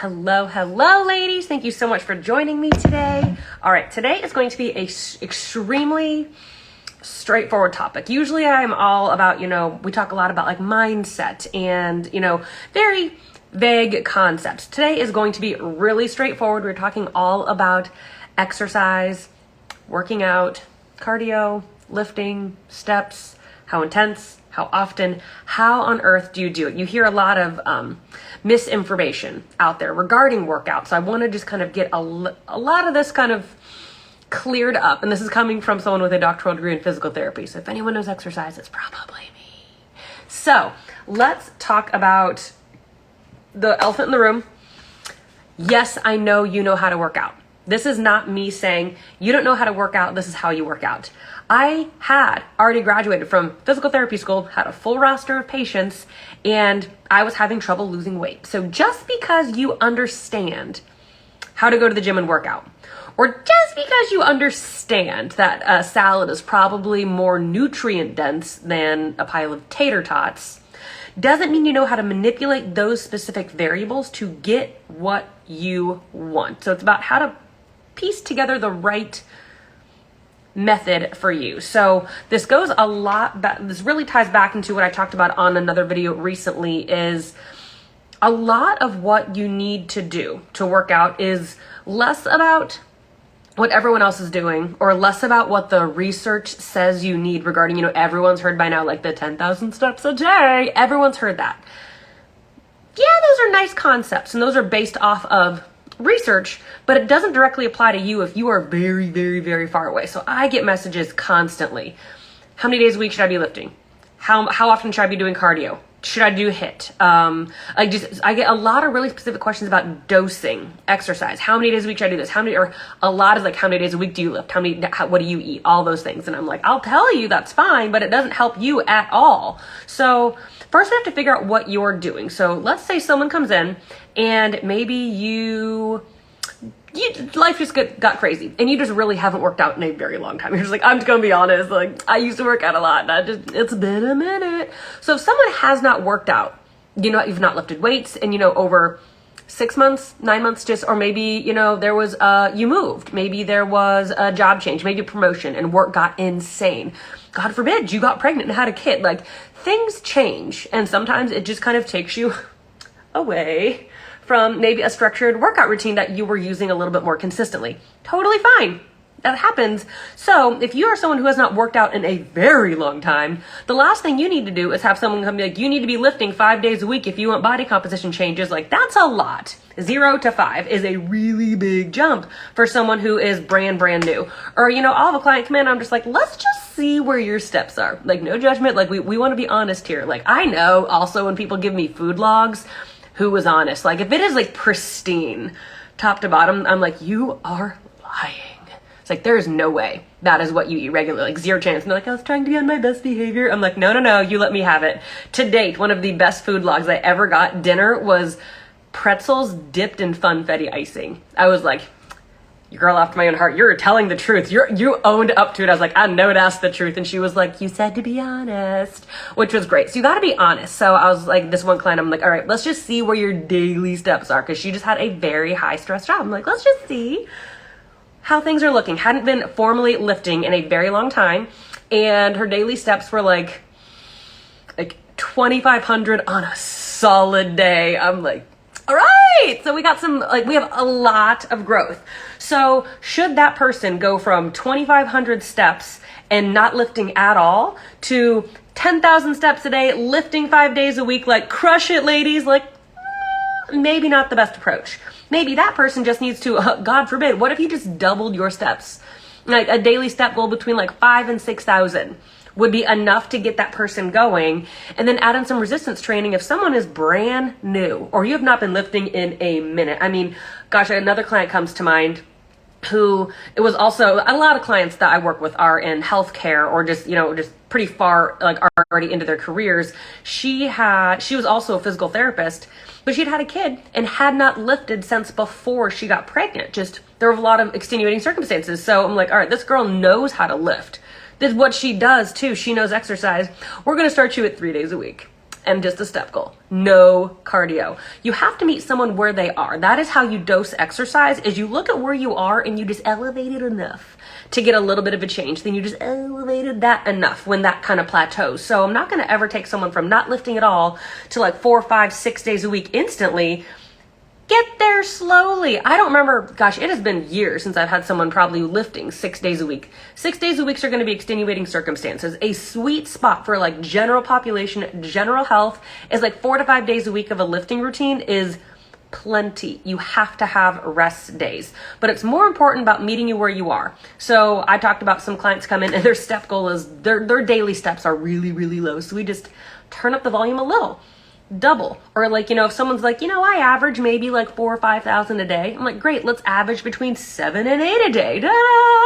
Hello, ladies. Thank you so much for joining me today. All right, today is going to be a extremely straightforward topic. Usually I'm all about, we talk a lot about like mindset and, very vague concepts. Today is going to be really straightforward. We're talking all about exercise, working out, cardio, lifting, steps, how intense, how often, how on earth do you do it? You hear a lot of misinformation out there regarding workout. So I want to just kind of get a lot of this kind of cleared up. And this is coming from someone with a doctoral degree in physical therapy. So if anyone knows exercise, it's probably me. So let's talk about the elephant in the room. Yes, I know you know how to work out. This is not me saying you don't know how to work out. This is how you work out. I had already graduated from physical therapy school, had a full roster of patients, and I was having trouble losing weight. So just because you understand how to go to the gym and work out, or just because you understand that a salad is probably more nutrient dense than a pile of tater tots, doesn't mean you know how to manipulate those specific variables to get what you want. So it's about how to piece together the right method for you. So this goes a lot back, this really ties back into what I talked about on another video recently, is a lot of what you need to do to work out is less about what everyone else is doing, or less about what the research says you need regarding, everyone's heard by now, like the 10,000 steps a day. Everyone's heard that. Yeah, those are nice concepts, and those are based off of research, but it doesn't directly apply to you if you are very, very, very far away. So I get messages constantly. How many days a week should I be lifting? How often should I be doing cardio? Should I do HIIT? I get a lot of really specific questions about dosing, exercise. How many days a week should I do this? Or a lot is like, how many days a week do you lift? What do you eat? All those things. And I'm like, I'll tell you, that's fine, but it doesn't help you at all. So first we have to figure out what you're doing. So let's say someone comes in and maybe life just got crazy and you just really haven't worked out in a very long time. You're just like, I'm just gonna be honest, like I used to work out a lot and it's been a minute. So if someone has not worked out, you've not lifted weights and over 6 months, 9 months, or maybe, there was, you moved, maybe there was a job change, maybe a promotion, and work got insane. God forbid you got pregnant and had a kid. Like, things change, and sometimes it just kind of takes you away from maybe a structured workout routine that you were using a little bit more consistently. Totally fine. That happens. So if you are someone who has not worked out in a very long time, the last thing you need to do is have someone come be like, you need to be lifting 5 days a week if you want body composition changes. Like, that's a lot. 0 to 5 is a really big jump for someone who is brand new. Or, I'll have a client come in, I'm just like, let's just see where your steps are. Like, no judgment. Like, we want to be honest here. Like, I know also when people give me food logs, who was honest. Like, if it is like pristine top to bottom, I'm like, you are lying. It's like, there is no way that is what you eat regularly, like 0 chance. And they're like, I was trying to be on my best behavior. I'm like, no, you let me have it. To date, one of the best food logs I ever got, dinner, was pretzels dipped in funfetti icing. I was like, your girl after my own heart, you're telling the truth. You owned up to it. I was like, I know that's the truth. And she was like, you said to be honest, which was great. So you got to be honest. So I was like, this one client, I'm like, all right, let's just see where your daily steps are. Cause she just had a very high stress job. I'm like, let's just see how things are looking. Hadn't been formally lifting in a very long time. And her daily steps were like 2,500 on a solid day. I'm like, all right. So we got we have a lot of growth. So should that person go from 2,500 steps and not lifting at all to 10,000 steps a day, lifting 5 days a week, like crush it, ladies? Like, maybe not the best approach. Maybe that person just needs to, God forbid, what if you just doubled your steps? Like a daily step goal between like 5,000 and 6,000 would be enough to get that person going. And then add in some resistance training if someone is brand new or you have not been lifting in a minute. I mean, gosh, another client comes to mind who, it was also, a lot of clients that I work with are in healthcare or just pretty far, like are already into their careers. She was also a physical therapist, but she'd had a kid and had not lifted since before she got pregnant. Just, there were a lot of extenuating circumstances. So I'm like, all right, this girl knows how to lift. This is what she does too. She knows exercise. We're going to start you at 3 days a week. and just a step goal. No cardio. You have to meet someone where they are. That is how you dose exercise, is you look at where you are and you just elevate it enough to get a little bit of a change. Then you just elevated that enough when that kind of plateaus. So I'm not going to ever take someone from not lifting at all to like 4, 5, 6 days a week instantly. Get there slowly. I don't remember, gosh, it has been years since I've had someone probably lifting 6 days a week. 6 days a week are going to be extenuating circumstances. A sweet spot for like general population, general health is like 4 to 5 days a week of a lifting routine is plenty. You have to have rest days, but it's more important about meeting you where you are. So I talked about some clients come in and their step goal is their daily steps are really, really low. So we just turn up the volume a little. Double. Or like, if someone's like, I average maybe like 4,000 or 5,000 a day. I'm like, great, let's average between 7 and 8 a day. Da!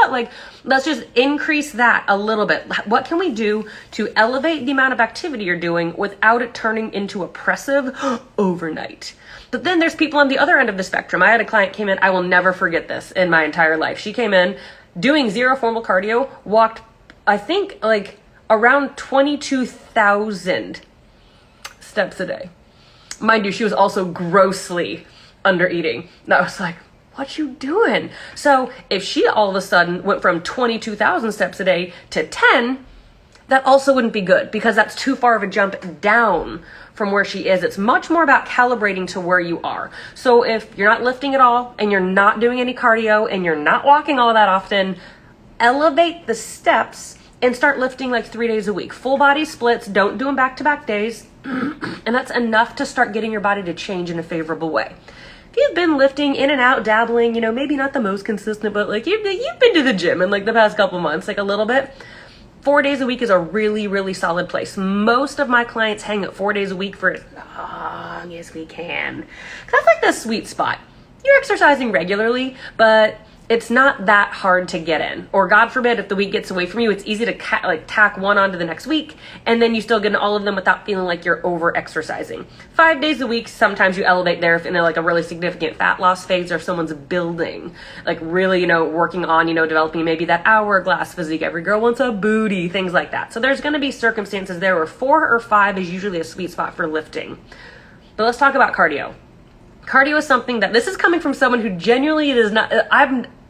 Like, let's just increase that a little bit. What can we do to elevate the amount of activity you're doing without it turning into oppressive overnight? But then there's people on the other end of the spectrum. I had a client came in, I will never forget this in my entire life. She came in doing zero formal cardio, walked, I think like around 22,000 steps a day. Mind you, she was also grossly under eating. And I was like, what you doing? So if she all of a sudden went from 22,000 steps a day to 10, that also wouldn't be good because that's too far of a jump down from where she is. It's much more about calibrating to where you are. So if you're not lifting at all and you're not doing any cardio and you're not walking all that often, elevate the steps and start lifting like 3 days a week. Full body splits, don't do them back-to-back days. And that's enough to start getting your body to change in a favorable way. If you've been lifting in and out, dabbling, maybe not the most consistent, but like you've been to the gym in like the past couple months, like a little bit, 4 days a week is a really, really solid place. Most of my clients hang at 4 days a week for as long as we can. That's like the sweet spot. You're exercising regularly, but it's not that hard to get in. Or God forbid, if the week gets away from you, it's easy to tack one onto the next week, and then you still get in all of them without feeling like you're over exercising. 5 days a week, sometimes you elevate there if in like a really significant fat loss phase, or if someone's building, like really, working on, developing maybe that hourglass physique. Every girl wants a booty, things like that. So there's going to be circumstances there where 4 or 5 is usually a sweet spot for lifting. But let's talk about cardio. Cardio is something that, this is coming from someone who genuinely does not,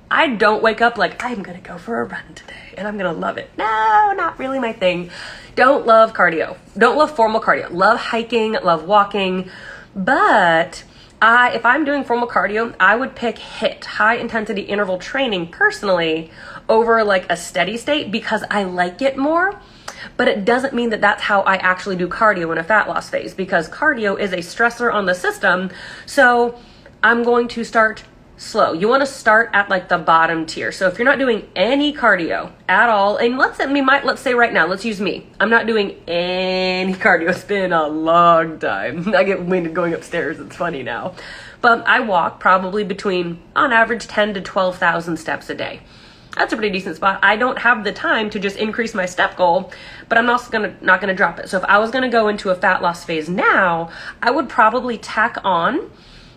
I don't wake up like, I'm going to go for a run today and I'm going to love it. No, not really my thing. Don't love cardio. Don't love formal cardio. Love hiking, love walking. But if I'm doing formal cardio, I would pick HIIT, high intensity interval training personally, over like a steady state because I like it more. But it doesn't mean that that's how I actually do cardio in a fat loss phase, because cardio is a stressor on the system. So I'm going to start slow. You want to start at like the bottom tier. So if you're not doing any cardio at all, and let's say right now, let's use me. I'm not doing any cardio. It's been a long time. I get winded going upstairs. It's funny now. But I walk probably between, on average, 10 to 12,000 steps a day. That's a pretty decent spot. I don't have the time to just increase my step goal, but I'm also not gonna drop it. So if I was gonna go into a fat loss phase now, I would probably tack on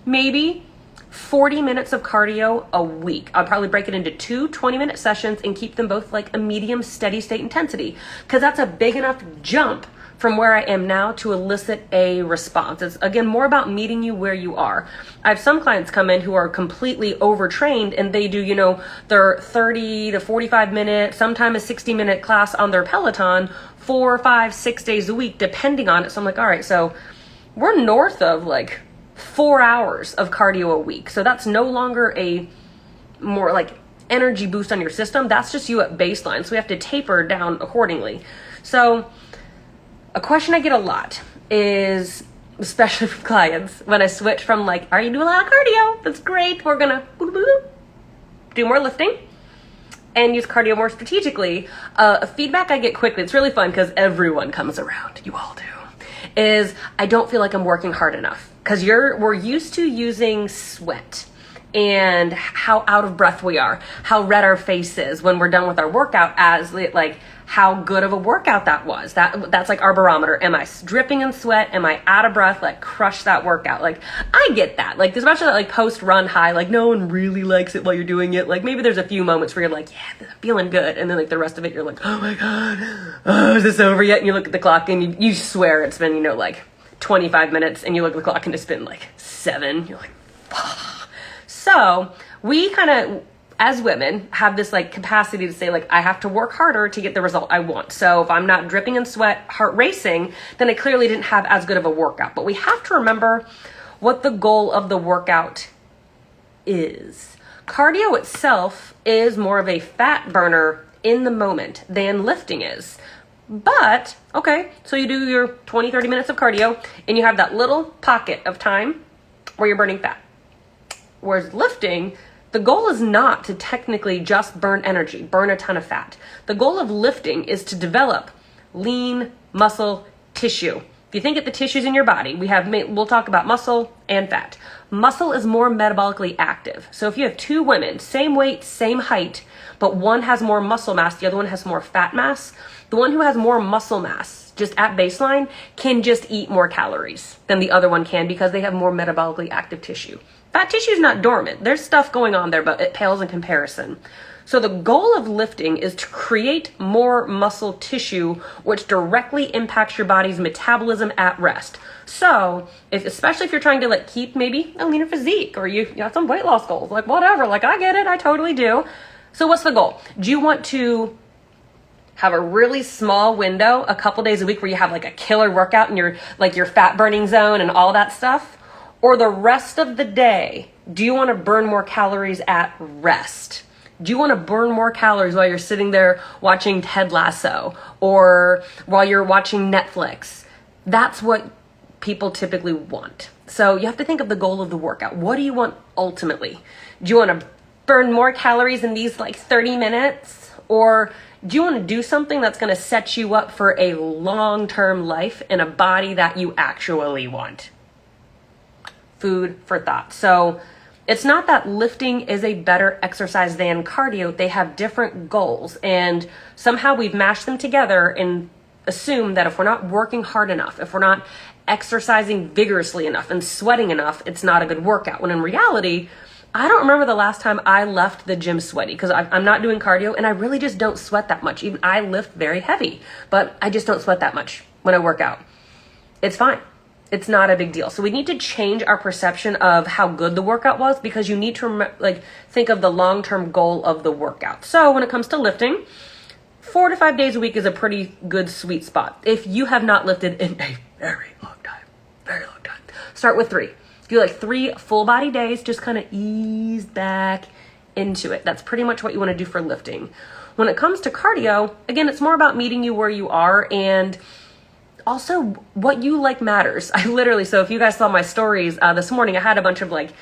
maybe 40 minutes of cardio a week. I'll probably break it into 2 20-minute sessions and keep them both like a medium steady state intensity, because that's a big enough jump from where I am now to elicit a response. It's again more about meeting you where you are. I have some clients come in who are completely overtrained and they do, their 30 to 45 minute, sometimes a 60-minute class on their Peloton 4, 5, 6 days a week, depending on it. So I'm like, all right, so we're north of like 4 hours of cardio a week. So that's no longer a more like energy boost on your system. That's just you at baseline. So we have to taper down accordingly. So a question I get a lot is, especially from clients, when I switch from like, are you doing a lot of cardio? That's great. We're going to do more lifting and use cardio more strategically. Feedback I get quickly, it's really fun because everyone comes around. You all do. Is I don't feel like I'm working hard enough, because we're used to using sweat and how out of breath we are, how red our face is when we're done with our workout, as like how good of a workout that was. That's like our barometer. Am I dripping in sweat? Am I out of breath? Like, crush that workout. Like, I get that. Like, there's much of that like post-run high, like no one really likes it while you're doing it. Like, maybe there's a few moments where you're like, yeah, feeling good. And then like the rest of it, you're like, oh my God, oh, is this over yet? And you look at the clock and you swear it's been, like 25 minutes, and you look at the clock and it's been like 7. You're like, ah. So we kind of, as women, have this like capacity to say like, I have to work harder to get the result I want. So if I'm not dripping in sweat, heart racing, then I clearly didn't have as good of a workout. But we have to remember what the goal of the workout is. Cardio itself is more of a fat burner in the moment than lifting is. But, okay, so you do your 20, 30 minutes of cardio and you have that little pocket of time where you're burning fat. Whereas lifting, the goal is not to technically just burn energy, burn a ton of fat. The goal of lifting is to develop lean muscle tissue. If you think of the tissues in your body, we'll talk about muscle and fat. Muscle is more metabolically active. So if you have two women, same weight, same height, but one has more muscle mass, the other one has more fat mass, the one who has more muscle mass just at baseline can just eat more calories than the other one can because they have more metabolically active tissue. Fat tissue is not dormant. There's stuff going on there, but it pales in comparison. So the goal of lifting is to create more muscle tissue, which directly impacts your body's metabolism at rest. So especially if you're trying to like keep maybe a leaner physique, or you got some weight loss goals, like whatever, like I get it, I totally do. So what's the goal? Do you want to have a really small window, a couple days a week, where you have like a killer workout in your fat burning zone and all that stuff? Or the rest of the day, do you want to burn more calories at rest? Do you want to burn more calories while you're sitting there watching Ted Lasso or while you're watching Netflix? That's what people typically want. So you have to think of the goal of the workout. What do you want ultimately? Do you want to burn more calories in these like 30 minutes? Or do you want to do something that's going to set you up for a long-term life in a body that you actually want? Food for thought. So it's not that lifting is a better exercise than cardio. They have different goals, and somehow we've mashed them together and assume that if we're not working hard enough, if we're not exercising vigorously enough and sweating enough, it's not a good workout. When in reality, I don't remember the last time I left the gym sweaty, because I'm not doing cardio and I really just don't sweat that much. Even I lift very heavy, but I just don't sweat that much when I work out. It's fine. It's not a big deal. So we need to change our perception of how good the workout was, because you need to think of the long-term goal of the workout. So when it comes to lifting, 4 to 5 days a week is a pretty good sweet spot. If you have not lifted in a very long time, start with 3. Do like 3 full body days, just kind of ease back into it. That's pretty much what you want to do for lifting. When it comes to cardio, again, it's more about meeting you where you are, and also what you like matters. So if you guys saw my stories this morning, I had a bunch of like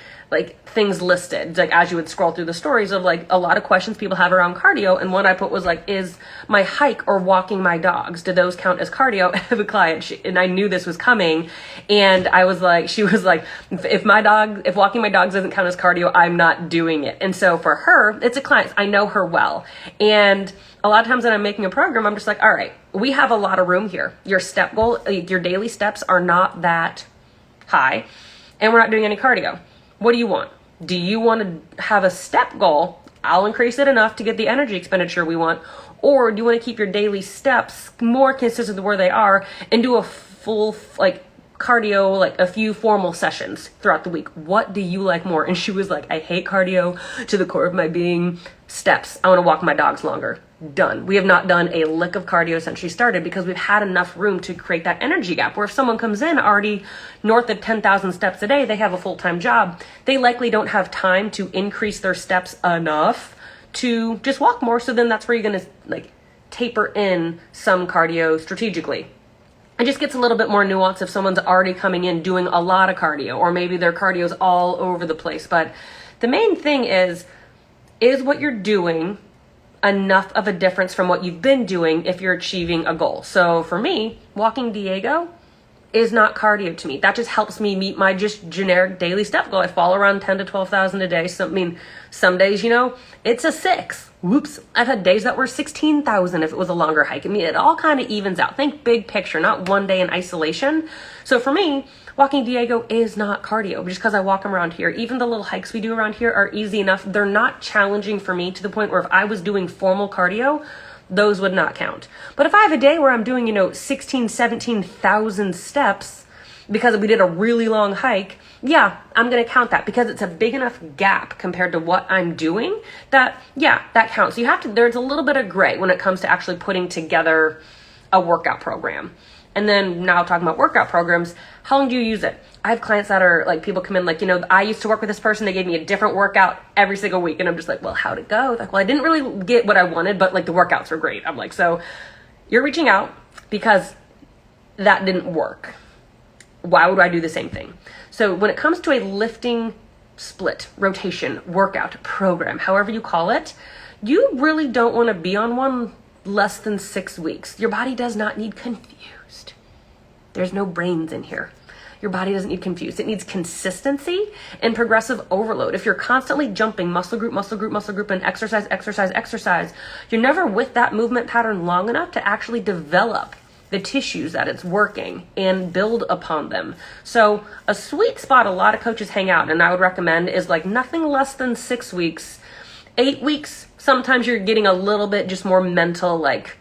things listed, like as you would scroll through the stories, of like a lot of questions people have around cardio. And one I put was like, is my hike or walking my dogs, do those count as cardio? I have a client, and I knew this was coming, and she was like, if walking my dogs doesn't count as cardio, I'm not doing it. And so for her, it's a client, I know her well, and a lot of times when I'm making a program, I'm just like, all right, we have a lot of room here. Your step goal, your daily steps are not that high, and we're not doing any cardio. What do you want? Do you want to have a step goal? I'll increase it enough to get the energy expenditure we want. Or do you want to keep your daily steps more consistent with where they are and do a full cardio, a few formal sessions throughout the week? What do you like more? And she was like, I hate cardio to the core of my being. Steps. I want to walk my dogs longer. Done. We have not done a lick of cardio since she started, because we've had enough room to create that energy gap, where if someone comes in already north of 10,000 steps a day, they have a full-time job, they likely don't have time to increase their steps enough to just walk more. So then that's where you're going to taper in some cardio strategically. It just gets a little bit more nuanced if someone's already coming in doing a lot of cardio, or maybe their cardio's all over the place. But the main thing is what you're doing enough of a difference from what you've been doing if you're achieving a goal? So for me, walking Diego, is not cardio to me. That just helps me meet my just generic daily step goal. I fall around 10 to 12,000 a day. So, I mean, some days, it's a 6. Whoops. I've had days that were 16,000 if it was a longer hike. I mean, it all kind of evens out. Think big picture, not one day in isolation. So for me, walking Diego is not cardio, just because I walk around here. Even the little hikes we do around here are easy enough. They're not challenging for me to the point where if I was doing formal cardio, those would not count. But if I have a day where I'm doing, 16, 17,000 steps because we did a really long hike, yeah, I'm going to count that because it's a big enough gap compared to what I'm doing that, yeah, that counts. You have to, there's a little bit of gray when it comes to actually putting together a workout program. And then now talking about workout programs, how long do you use it? I have clients that are like, people come in like, I used to work with this person. They gave me a different workout every single week. And I'm just like, well, how'd it go? Like, well, I didn't really get what I wanted, but like the workouts were great. I'm like, so you're reaching out because that didn't work. Why would I do the same thing? So when it comes to a lifting split, rotation, workout program, however you call it, you really don't want to be on one less than 6 weeks. Your body does not need confused. There's no brains in here. Your body doesn't need confused. It needs consistency and progressive overload. If you're constantly jumping muscle group, and exercise, you're never with that movement pattern long enough to actually develop the tissues that it's working and build upon them. So a sweet spot a lot of coaches hang out, and I would recommend, is like nothing less than 6 weeks. 8 weeks, sometimes you're getting a little bit just more mental, like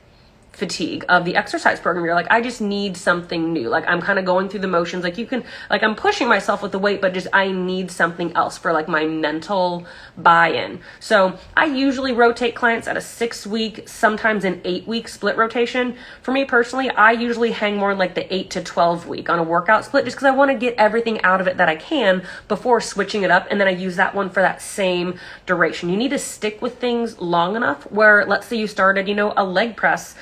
fatigue of the exercise program. You're like, I just need something new. Like I'm kind of going through the motions. Like I'm pushing myself with the weight, but just I need something else for like my mental buy-in. So I usually rotate clients at a 6-week, sometimes an 8-week split rotation. For me personally, I usually hang more like the 8 to 12 week on a workout split, just because I want to get everything out of it that I can before switching it up. And then I use that one for that same duration. You need to stick with things long enough where, let's say you started, a leg press,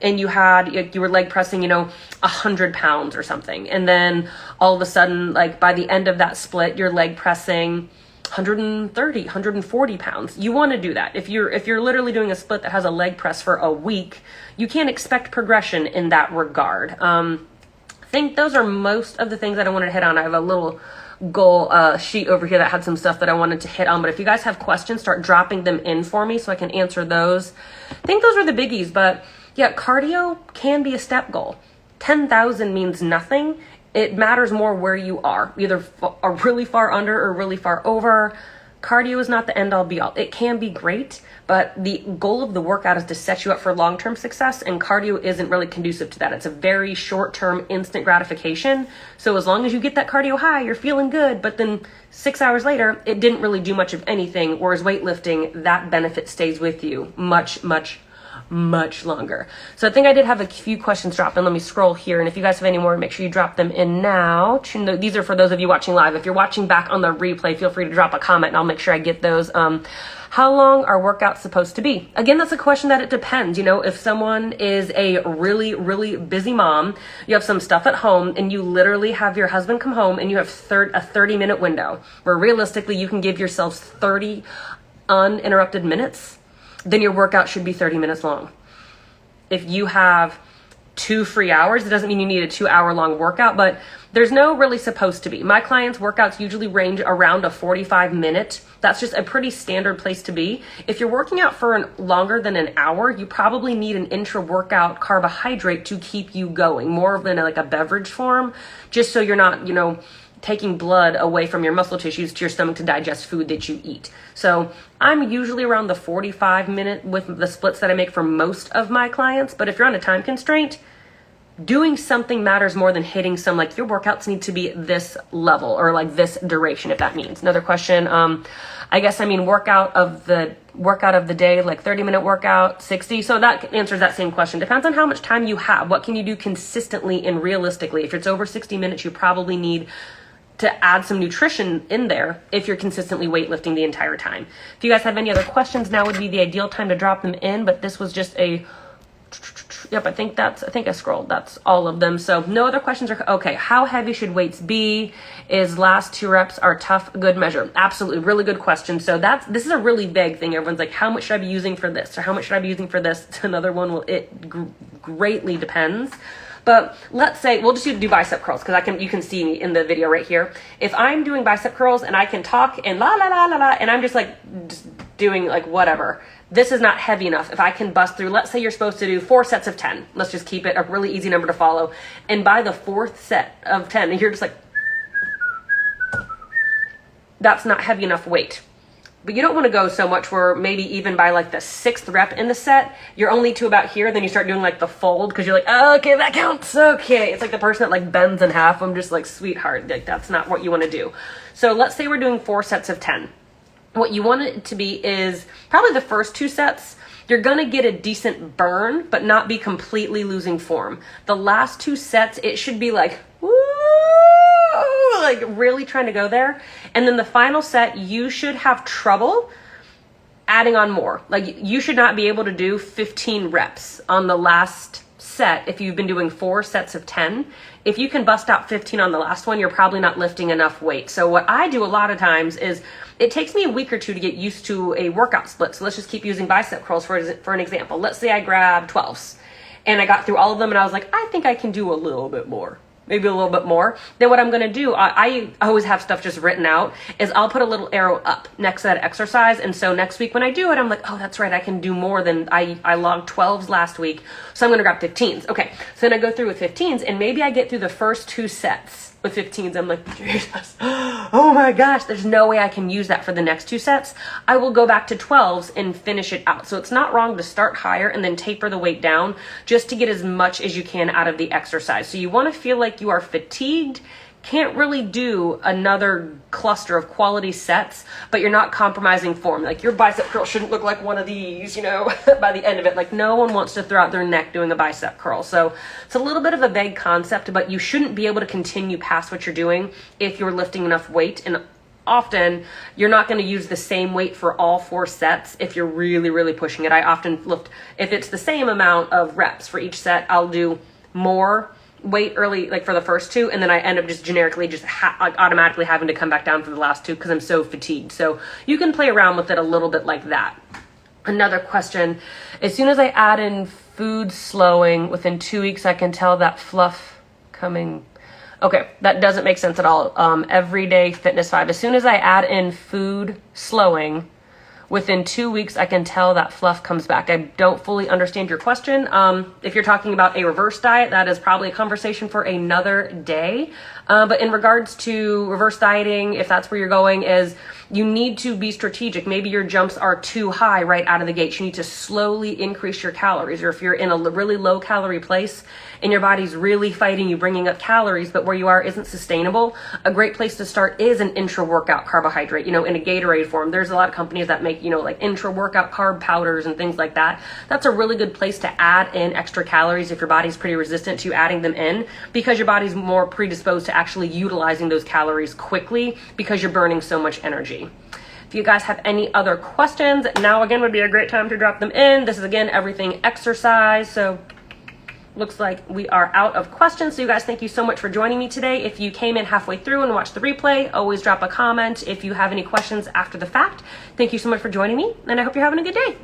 and you were leg pressing, 100 pounds or something. And then all of a sudden, like by the end of that split, you're leg pressing 130, 140 pounds. You want to do that. If you're literally doing a split that has a leg press for a week, you can't expect progression in that regard. I think those are most of the things that I wanted to hit on. I have a little goal sheet over here that had some stuff that I wanted to hit on, but if you guys have questions, start dropping them in for me so I can answer those. I think those are the biggies, but yeah, cardio can be a step goal. 10,000 means nothing. It matters more where you are, either are really far under or really far over. Cardio is not the end all be all. It can be great, but the goal of the workout is to set you up for long-term success, and cardio isn't really conducive to that. It's a very short-term instant gratification. So as long as you get that cardio high, you're feeling good, but then 6 hours later, it didn't really do much of anything, whereas weightlifting, that benefit stays with you much longer. So I think I did have a few questions drop in. Let me scroll here. And if you guys have any more, make sure you drop them in now. These are for those of you watching live. If you're watching back on the replay, feel free to drop a comment and I'll make sure I get those. How long are workouts supposed to be? Again, that's a question that it depends. If someone is a really, really busy mom, you have some stuff at home and you literally have your husband come home and you have a 30-minute window where realistically you can give yourselves 30 uninterrupted minutes, then your workout should be 30 minutes long. If you have 2 free hours, it doesn't mean you need a 2-hour long workout, but there's no really supposed to be. My clients' workouts usually range around a 45-minute. That's just a pretty standard place to be. If you're working out for longer than an hour, you probably need an intra-workout carbohydrate to keep you going, more than like a beverage form, just so you're not, taking blood away from your muscle tissues to your stomach to digest food that you eat. So I'm usually around the 45-minute with the splits that I make for most of my clients. But if you're on a time constraint, doing something matters more than hitting some, like your workouts need to be this level or like this duration, if that means. Another question, workout of the day, like 30-minute workout, 60. So that answers that same question. Depends on how much time you have. What can you do consistently and realistically? If it's over 60 minutes, you probably need to add some nutrition in there if you're consistently weightlifting the entire time. If you guys have any other questions, now would be the ideal time to drop them in, but this was just I think I scrolled. That's all of them. So no other questions are okay. How heavy should weights be? Is last 2 reps are tough, good measure? Absolutely. Really good question. So this is a really vague thing. Everyone's like, how much should I be using for this? Or how much should I be using for this? It's another one. Well, it greatly depends. But let's say we'll just do bicep curls because you can see me in the video right here. If I'm doing bicep curls and I can talk and la la la la la, and I'm just doing like whatever, this is not heavy enough. If I can bust through, let's say you're supposed to do 4 sets of 10. Let's just keep it a really easy number to follow. And by the 4th set of 10, and you're just like, that's not heavy enough weight. But you don't want to go so much where maybe even by like the 6th rep in the set, you're only to about here. Then you start doing like the fold because you're like, oh, okay, that counts. Okay. It's like the person that like bends in half. I'm just like, sweetheart, like that's not what you want to do. So let's say we're doing 4 sets of 10. What you want it to be is probably the first 2 sets, you're going to get a decent burn, but not be completely losing form. The last 2 sets, it should be like, woo, like really trying to go there. And then the final set, you should have trouble adding on more. Like you should not be able to do 15 reps on the last set if you've been doing 4 sets of 10. If you can bust out 15 on the last one, you're probably not lifting enough weight. So what I do a lot of times is it takes me a week or 2 to get used to a workout split. So let's just keep using bicep curls for an example. Let's say I grabbed 12s and I got through all of them and I was like, I think I can do a little bit more. Maybe a little bit more. Then what I'm going to do, I always have stuff just written out, is I'll put a little arrow up next to that exercise. And so next week when I do it, I'm like, oh, that's right. I can do more than I logged 12s last week. So I'm going to grab 15s. Okay. So then I go through with 15s and maybe I get through the first 2 sets with 15s. I'm like, Jesus, oh my gosh, there's no way I can use that for the next 2 sets. I will go back to 12s and finish it out. So it's not wrong to start higher and then taper the weight down just to get as much as you can out of the exercise. So you want to feel like you are fatigued, can't really do another cluster of quality sets, but you're not compromising form. Like your bicep curl shouldn't look like one of these, by the end of it. Like no one wants to throw out their neck doing a bicep curl. So it's a little bit of a vague concept, but you shouldn't be able to continue past what you're doing if you're lifting enough weight. And often you're not going to use the same weight for all 4 sets if you're really, really pushing it. I often lift, if it's the same amount of reps for each set, I'll do more weight early, like for the first 2, and then I end up just generically just automatically having to come back down for the last 2 because I'm so fatigued. So you can play around with it a little bit like that. Another question, as soon as I add in food slowing, within 2 weeks I can tell that fluff coming. Okay, that doesn't make sense at all. Everyday Fitness 5, as soon as I add in food slowing, within 2 weeks, I can tell that fluff comes back. I don't fully understand your question. If you're talking about a reverse diet, that is probably a conversation for another day. But in regards to reverse dieting, if that's where you're going, is you need to be strategic. Maybe your jumps are too high right out of the gate. You need to slowly increase your calories. Or if you're in a really low calorie place and your body's really fighting you bringing up calories, but where you are isn't sustainable, a great place to start is an intra-workout carbohydrate, in a Gatorade form. There's a lot of companies that make, like intra-workout carb powders and things like that. That's a really good place to add in extra calories if your body's pretty resistant to adding them in, because your body's more predisposed to actually utilizing those calories quickly because you're burning so much energy. If you guys have any other questions, now again would be a great time to drop them in. This is again everything exercise. So looks like we are out of questions. So you guys, thank you so much for joining me today. If you came in halfway through and watched the replay, always drop a comment if you have any questions after the fact. Thank you so much for joining me, and I hope you're having a good day.